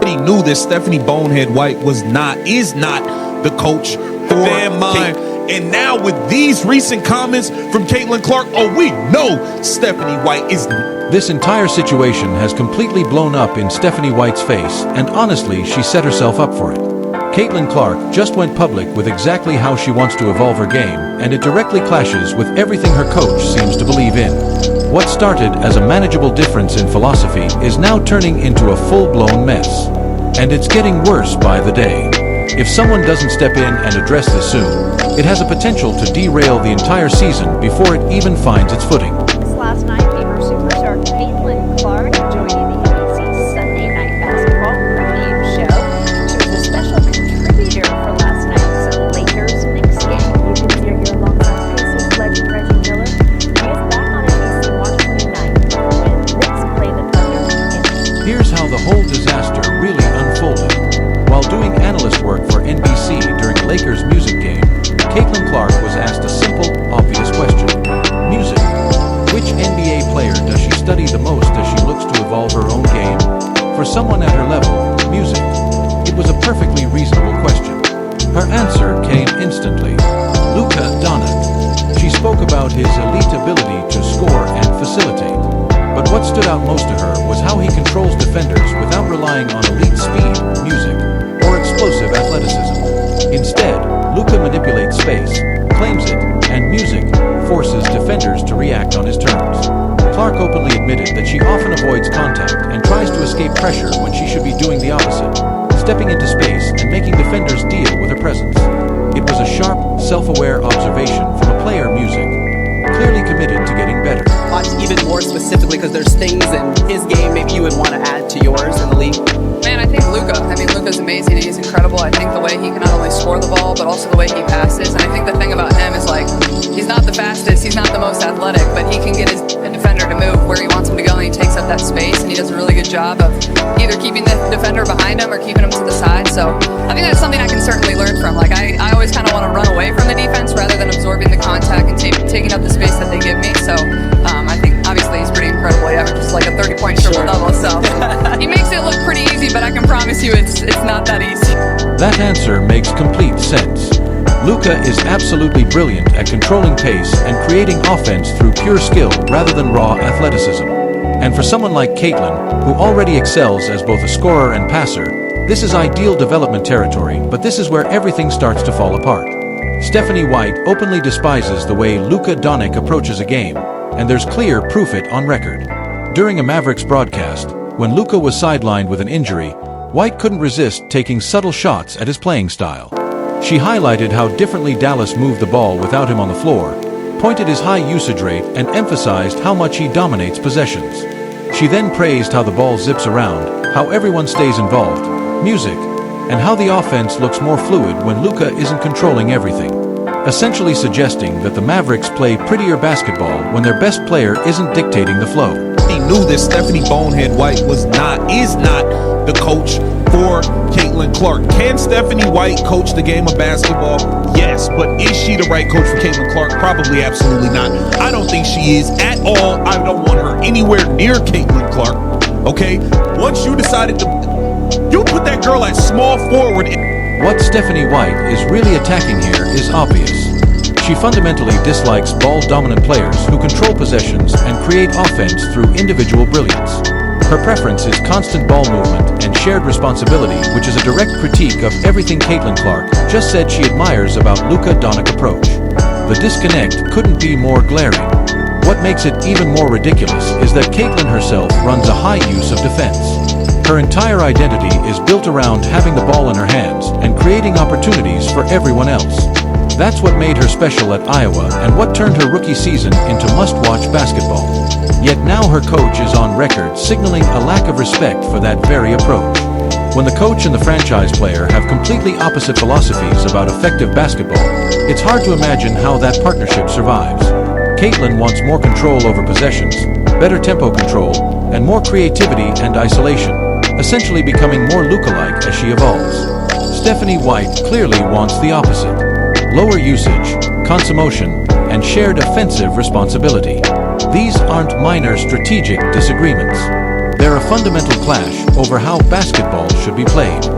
already knew that Stephanie Bonehead White is not the coach for Kate. And now with these recent comments from Caitlin Clark, we know Stephanie White is... This entire situation has completely blown up in Stephanie White's face, and honestly, she set herself up for it. Caitlin Clark just went public with exactly how she wants to evolve her game, and it directly clashes with everything her coach seems to believe in. What started as a manageable difference in philosophy is now turning into a full-blown mess. And it's getting worse by the day. If someone doesn't step in and address this soon, it has a potential to derail the entire season before it even finds its footing. Last night, gamer superstar Caitlin Clark joining the NBC Sunday Night Basketball Preview Show. She was a special contributor for last night's Lakers-Knicks game. You can see her here alongside Pacers legend Reggie Miller. She is back on NBC March 29th when Knicks play the Thunder. Here's how the whole disaster really unfolded. While doing analyst work for NBC during the Lakers music game, Caitlin Clark was asked a simple, obvious question. Music. Which NBA player does she study the most as she looks to evolve her own game? For someone at her level, music. It was a perfectly reasonable question. Her answer came instantly. Luka Doncic. She spoke about his elite ability to score and facilitate. But what stood out most to her was how he controls defenders without relying on elite speed, music, or explosive athleticism. Instead, Luka manipulates space, claims it, and music forces defenders to react on his terms. Clark openly admitted that she often avoids contact and tries to escape pressure when she should be doing the opposite, stepping into space and making defenders deal with her presence. It was a sharp, self-aware observation from a player music, clearly committed to getting better. Watch even more specifically because there's things in his game maybe you would want to add to yours in the league. Man, I think Luka. Luka's amazing. He's incredible. I think the way he can not only score the ball, but also the way he passes. And I think the thing about him is, he's not the fastest, he's not the most athletic, but he can get his defender to move where he wants him to go, and he takes up that space, and he does a really good job of either keeping the defender behind him or keeping him to the side. So I think that's something I can certainly learn from. I always kind of want to run away from the defense rather than absorbing the contact and taking up the space that they give me. So I think obviously he's pretty incredible. He averages a 30-point triple-double, so he makes it look pretty easy, but I can promise you it's not that easy. That answer makes complete sense. Luka is absolutely brilliant at controlling pace and creating offense through pure skill rather than raw athleticism. And for someone like Caitlin, who already excels as both a scorer and passer, this is ideal development territory, but this is where everything starts to fall apart. Stephanie White openly despises the way Luka Doncic approaches a game, and there's clear proof it on record. During a Mavericks broadcast, when Luka was sidelined with an injury, White couldn't resist taking subtle shots at his playing style. She highlighted how differently Dallas moved the ball without him on the floor, pointed his high usage rate, and emphasized how much he dominates possessions. She then praised how the ball zips around, how everyone stays involved, music, and how the offense looks more fluid when Luka isn't controlling everything, essentially suggesting that the Mavericks play prettier basketball when their best player isn't dictating the flow. He knew that Stephanie Bonehead White is not the coach for Caitlin Clark. Can Stephanie White coach the game of basketball? Yes, but is she the right coach for Caitlin Clark? Probably absolutely not. I don't think she is at all. I don't want her anywhere near Caitlin Clark. Okay? Once you decided to, you put that girl at small forward. What Stephanie White is really attacking here is obvious. She fundamentally dislikes ball-dominant players who control possessions and create offense through individual brilliance. Her preference is constant ball movement and shared responsibility, which is a direct critique of everything Caitlin Clark just said she admires about Luka Doncic's approach. The disconnect couldn't be more glaring. What makes it even more ridiculous is that Caitlin herself runs a high use of defense. Her entire identity is built around having the ball in her hands and creating opportunities for everyone else. That's what made her special at Iowa and what turned her rookie season into must-watch basketball. Yet now her coach is on record signaling a lack of respect for that very approach. When the coach and the franchise player have completely opposite philosophies about effective basketball, it's hard to imagine how that partnership survives. Caitlin wants more control over possessions, better tempo control, and more creativity and isolation, essentially becoming more Luka-like as she evolves. Stephanie White clearly wants the opposite. Lower usage, consummation, and shared offensive responsibility. These aren't minor strategic disagreements. They're a fundamental clash over how basketball should be played.